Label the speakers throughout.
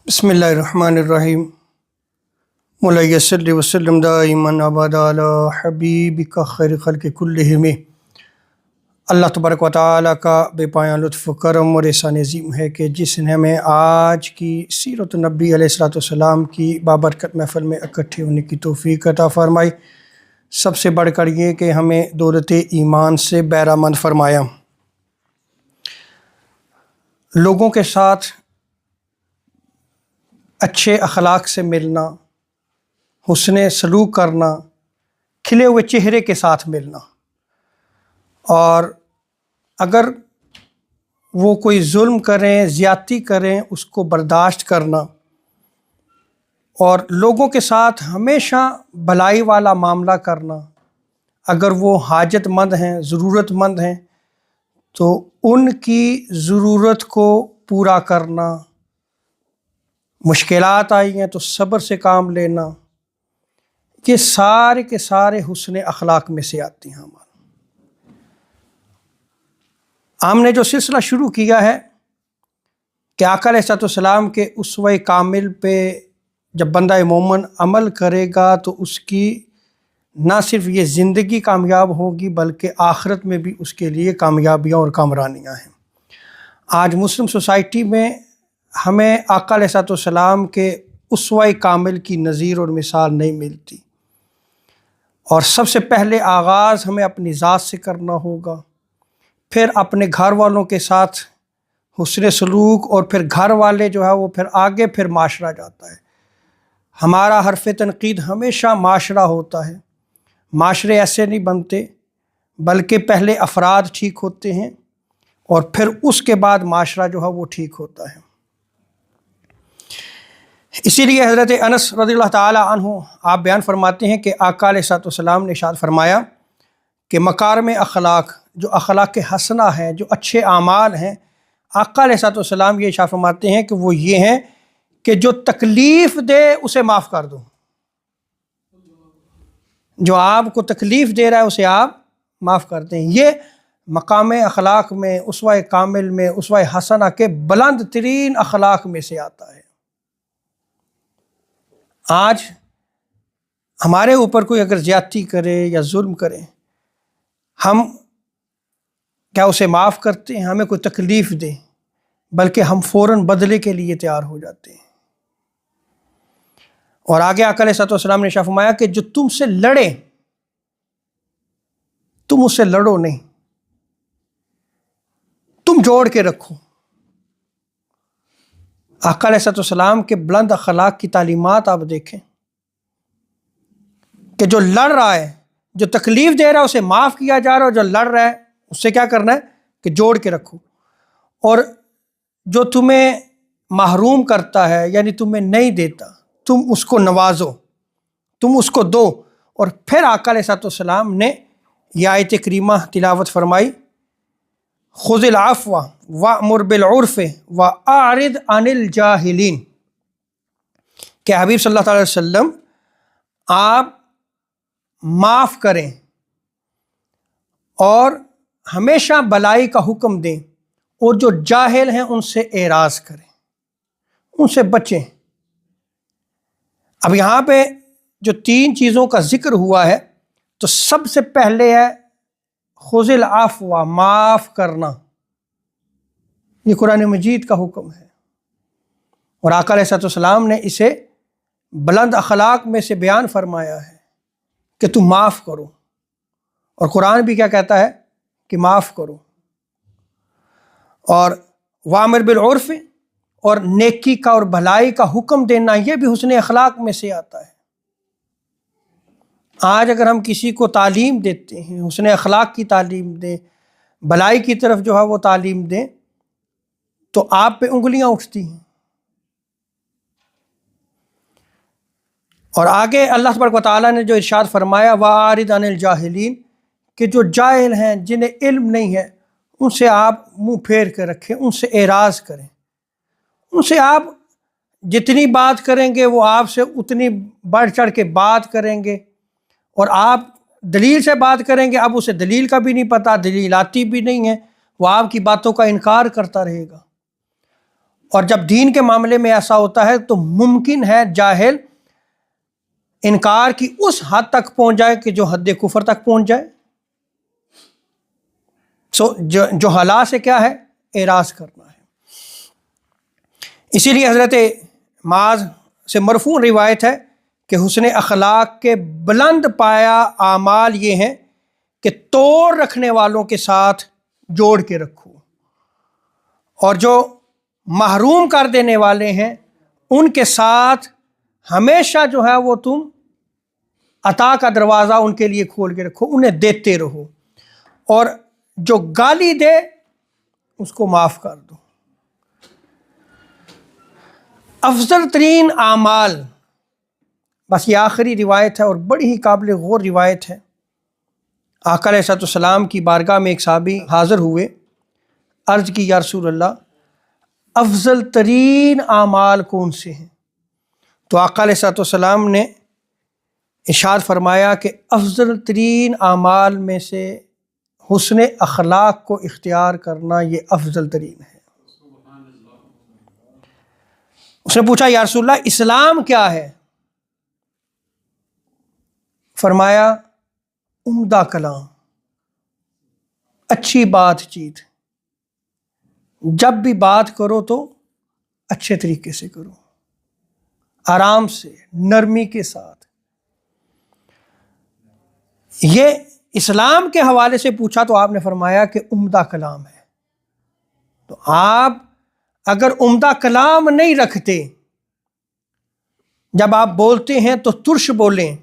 Speaker 1: بسم اللہ الرحمن الرحیم مولاي صلی وسلم دائما ابدا علی حبیبک خیر خلق کلہم۔ اللہ تبارک و تعالیٰ کا بے پایاں لطف و کرم اور احسان عظیم ہے کہ جس نے ہمیں آج کی سیرت النبی علیہ الصلوۃ والسلام کی بابرکت محفل میں اکٹھے ہونے کی توفیق عطا فرمائی۔ سب سے بڑھ کر یہ کہ ہمیں دولت ایمان سے بہرہ مند فرمایا۔ لوگوں کے ساتھ اچھے اخلاق سے ملنا، حسن سلوک کرنا، کھلے ہوئے چہرے کے ساتھ ملنا، اور اگر وہ کوئی ظلم کریں، زیادتی کریں، اس کو برداشت کرنا، اور لوگوں کے ساتھ ہمیشہ بھلائی والا معاملہ کرنا۔ اگر وہ حاجت مند ہیں، ضرورت مند ہیں، تو ان کی ضرورت کو پورا کرنا، مشکلات آئی ہیں تو صبر سے کام لینا، یہ سارے کے سارے حسن اخلاق میں سے آتی ہیں۔ ہم نے جو سلسلہ شروع کیا ہے کہ آقا علیہ الصلوۃ والسلام کے اسوہ کامل پہ جب بندہ مومن عمل کرے گا تو اس کی نہ صرف یہ زندگی کامیاب ہوگی بلکہ آخرت میں بھی اس کے لیے کامیابیاں اور کامرانیاں ہیں۔ آج مسلم سوسائٹی میں ہمیں آقا علیہ الصلوۃ والسلام کے اسوہ کامل کی نظیر اور مثال نہیں ملتی، اور سب سے پہلے آغاز ہمیں اپنی ذات سے کرنا ہوگا، پھر اپنے گھر والوں کے ساتھ حسن سلوک، اور پھر گھر والے جو ہے وہ پھر آگے پھر معاشرہ جاتا ہے۔ ہمارا حرف تنقید ہمیشہ معاشرہ ہوتا ہے۔ معاشرے ایسے نہیں بنتے بلکہ پہلے افراد ٹھیک ہوتے ہیں اور پھر اس کے بعد معاشرہ جو ہے وہ ٹھیک ہوتا ہے۔ اسی لیے حضرت انس رضی اللہ تعالی عنہ آپ بیان فرماتے ہیں کہ آقا علیہ الصلوۃ والسلام نے ارشاد فرمایا کہ مکارم اخلاق، جو اخلاق حسنہ ہیں، جو اچھے اعمال ہیں، آقا علیہ الصلوۃ والسلام یہ ارشاد فرماتے ہیں کہ وہ یہ ہیں کہ جو تکلیف دے اسے معاف کر دو۔ جو آپ کو تکلیف دے رہا ہے اسے آپ معاف کر دیں۔ یہ مقام اخلاق میں، اسوہ کامل میں، اسوہ حسنہ کے بلند ترین اخلاق میں سے آتا ہے۔ آج ہمارے اوپر کوئی اگر زیادتی کرے یا ظلم کرے، ہم کیا اسے معاف کرتے ہیں؟ ہمیں کوئی تکلیف دے بلکہ ہم فوراً بدلے کے لیے تیار ہو جاتے ہیں۔ اور آگے آقا علیہ الصلوۃ والسلام نے ارشاد فرمایا کہ جو تم سے لڑے تم اس سے لڑو نہیں، تم جوڑ کے رکھو۔ آقا علیہ الصلوۃ والسلام کے بلند اخلاق کی تعلیمات آپ دیکھیں کہ جو لڑ رہا ہے، جو تکلیف دے رہا ہے اسے معاف کیا جا رہا ہے، اور جو لڑ رہا ہے اس سے کیا کرنا ہے کہ جوڑ کے رکھو۔ اور جو تمہیں محروم کرتا ہے، یعنی تمہیں نہیں دیتا، تم اس کو نوازو، تم اس کو دو۔ اور پھر آقا علیہ الصلوۃ والسلام نے یہ آیت کریمہ تلاوت فرمائی، خذ العفو وامر بالعرف واعرض عن الجاہلین، کہ حبیب صلی اللہ علیہ وسلم آپ معاف کریں اور ہمیشہ بھلائی کا حکم دیں، اور جو جاہل ہیں ان سے اعراض کریں، ان سے بچیں۔ اب یہاں پہ جو تین چیزوں کا ذکر ہوا ہے تو سب سے پہلے ہے خذ العفو، معاف کرنا۔ یہ قرآن مجید کا حکم ہے، اور آقا علیہ الصلوۃ والسلام نے اسے بلند اخلاق میں سے بیان فرمایا ہے کہ تم معاف کرو، اور قرآن بھی کیا کہتا ہے کہ معاف کرو۔ اور وامر بالعرف، اور نیکی کا اور بھلائی کا حکم دینا، یہ بھی حسن اخلاق میں سے آتا ہے۔ آج اگر ہم کسی کو تعلیم دیتے ہیں، حسن اخلاق کی تعلیم دیں، بھلائی کی طرف جو ہے وہ تعلیم دیں، تو آپ پہ انگلیاں اٹھتی ہیں۔ اور آگے اللہ تبارک و تعالیٰ نے جو ارشاد فرمایا وَأَعْرِضْ عَنِ الْجَاهِلِينَ، کہ جو جاہل ہیں، جنہیں علم نہیں ہے، ان سے آپ منہ پھیر کے رکھیں، ان سے اعراض کریں، ان سے آپ جتنی بات کریں گے وہ آپ سے اتنی بڑھ چڑھ کے بات کریں گے، اور آپ دلیل سے بات کریں گے، اب اسے دلیل کا بھی نہیں پتہ، دلیل آتی بھی نہیں ہے، وہ آپ کی باتوں کا انکار کرتا رہے گا۔ اور جب دین کے معاملے میں ایسا ہوتا ہے تو ممکن ہے جاہل انکار کی اس حد تک پہنچ جائے کہ جو حد کفر تک پہنچ جائے. جو حالات سے کیا ہے؟ اعراض کرنا ہے. اسی لیے حضرت معاذ سے مرفوع روایت ہے کہ حسن اخلاق کے بلند پایا اعمال یہ ہیں کہ توڑ رکھنے والوں کے ساتھ جوڑ کے رکھو، اور جو محروم کر دینے والے ہیں ان کے ساتھ ہمیشہ جو ہے وہ تم عطا کا دروازہ ان کے لیے کھول کے رکھو، انہیں دیتے رہو، اور جو گالی دے اس کو معاف کر دو. افضل ترین اعمال، بس یہ آخری روایت ہے اور بڑی ہی قابل غور روایت ہے. آقا علیہ الصلوۃ والسلام کی بارگاہ میں ایک صحابی حاضر ہوئے، عرض کی یا رسول اللہ افضل ترین اعمال کون سے ہیں؟ تو آقا علیہ الصلوۃ والسلام نے ارشاد فرمایا کہ افضل ترین اعمال میں سے حسن اخلاق کو اختیار کرنا یہ افضل ترین ہے. اس نے پوچھا یا رسول اللہ اسلام کیا ہے؟ فرمایا عمدہ کلام، اچھی بات چیت، جب بھی بات کرو تو اچھے طریقے سے کرو، آرام سے، نرمی کے ساتھ. یہ اسلام کے حوالے سے پوچھا تو آپ نے فرمایا کہ عمدہ کلام ہے. تو آپ اگر عمدہ کلام نہیں رکھتے، جب آپ بولتے ہیں تو ترش بولیں،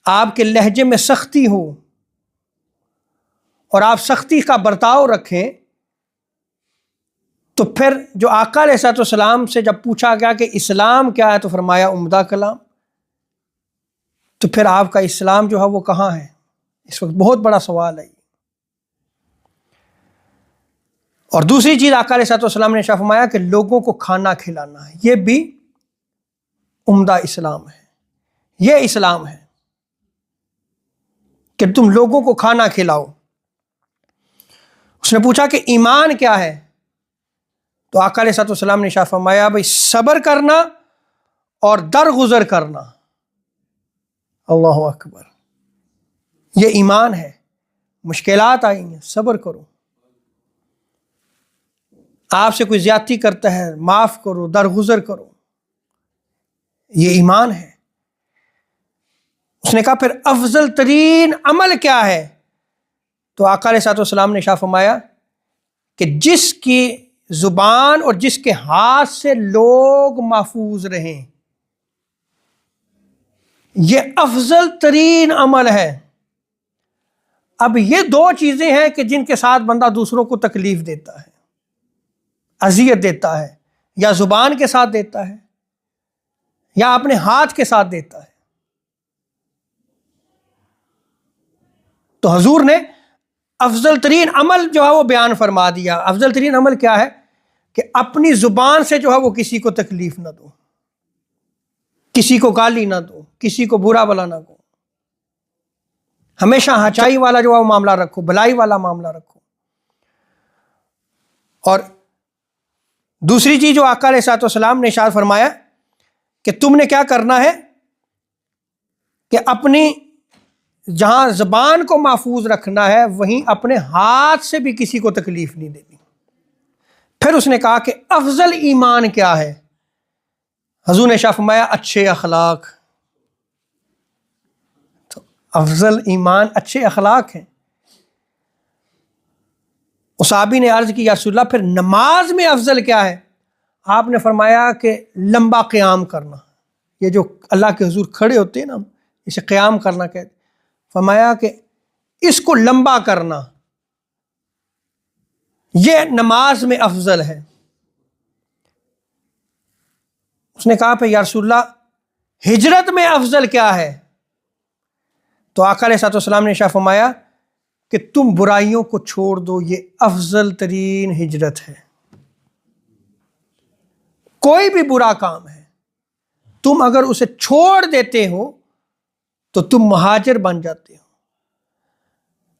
Speaker 1: آپ کے لہجے میں سختی ہو اور آپ سختی کا برتاؤ رکھیں، تو پھر جو آقا علیہ الصلوۃ والسلام سے جب پوچھا گیا کہ اسلام کیا ہے تو فرمایا عمدہ کلام. تو پھر آپ کا اسلام جو ہے وہ کہاں ہے؟ اس وقت بہت بڑا سوال ہے. اور دوسری چیز آقا علیہ الصلوۃ والسلام نے فرمایا کہ لوگوں کو کھانا کھلانا ہے، یہ بھی عمدہ اسلام ہے. یہ اسلام ہے کہ تم لوگوں کو کھانا کھلاؤ. اس نے پوچھا کہ ایمان کیا ہے؟ تو آقا علیہ الصلوۃ والسلام نے فرمایا بھائی صبر کرنا اور درگزر کرنا. اللہ اکبر، یہ ایمان ہے. مشکلات آئیں گے، صبر کرو. آپ سے کوئی زیادتی کرتا ہے، معاف کرو، درگزر کرو، یہ ایمان ہے. اس نے کہا پھر افضل ترین عمل کیا ہے؟ تو آقا علیہ الصلوۃ والسلام نے فرمایا کہ جس کی زبان اور جس کے ہاتھ سے لوگ محفوظ رہیں، یہ افضل ترین عمل ہے. اب یہ دو چیزیں ہیں کہ جن کے ساتھ بندہ دوسروں کو تکلیف دیتا ہے، اذیت دیتا ہے، یا زبان کے ساتھ دیتا ہے یا اپنے ہاتھ کے ساتھ دیتا ہے. تو حضور نے افضل ترین عمل جو ہے وہ بیان فرما دیا. افضل ترین عمل کیا ہے؟ کہ اپنی زبان سے جو ہے وہ کسی کو تکلیف نہ دو، کسی کو گالی نہ دو، کسی کو برا بلا نہ دو. ہمیشہ اچھائی والا جو ہے وہ معاملہ رکھو، بھلائی والا معاملہ رکھو. اور دوسری چیز جو آقا علیہ الصلوۃ والسلام نے ارشاد فرمایا کہ تم نے کیا کرنا ہے کہ اپنی جہاں زبان کو محفوظ رکھنا ہے وہیں اپنے ہاتھ سے بھی کسی کو تکلیف نہیں دینی. پھر اس نے کہا کہ افضل ایمان کیا ہے؟ حضور نے فرمایا اچھے اخلاق. تو افضل ایمان اچھے اخلاق ہیں. اس صحابی نے عرض کی یا رسول اللہ پھر نماز میں افضل کیا ہے؟ آپ نے فرمایا کہ لمبا قیام کرنا. یہ جو اللہ کے حضور کھڑے ہوتے ہیں نا، اسے قیام کرنا کہتے. فرمایا کہ اس کو لمبا کرنا یہ نماز میں افضل ہے. اس نے کہا پہ یا رسول اللہ ہجرت میں افضل کیا ہے؟ تو آقا علیہ الصلوۃ والسلام نے فرمایا کہ تم برائیوں کو چھوڑ دو، یہ افضل ترین ہجرت ہے. کوئی بھی برا کام ہے، تم اگر اسے چھوڑ دیتے ہو تو تم مہاجر بن جاتے ہو.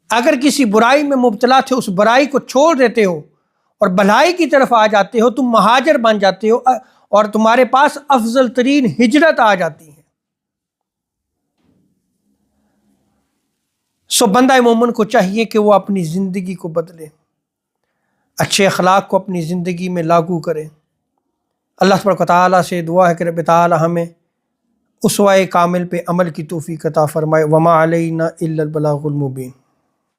Speaker 1: اگر کسی برائی میں مبتلا تھے، اس برائی کو چھوڑ دیتے ہو اور بھلائی کی طرف آ جاتے ہو، تم مہاجر بن جاتے ہو اور تمہارے پاس افضل ترین ہجرت آ جاتی ہے۔ سو بندہ مومن کو چاہیے کہ وہ اپنی زندگی کو بدلے، اچھے اخلاق کو اپنی زندگی میں لاگو کرے۔ اللہ تبارک و تعالیٰ سے دعا ہے کہ رب تعالیٰ ہمیں اسوہ کامل پہ عمل کی توفیق عطا فرمائے۔ وما علینا الا البلاغ المبین۔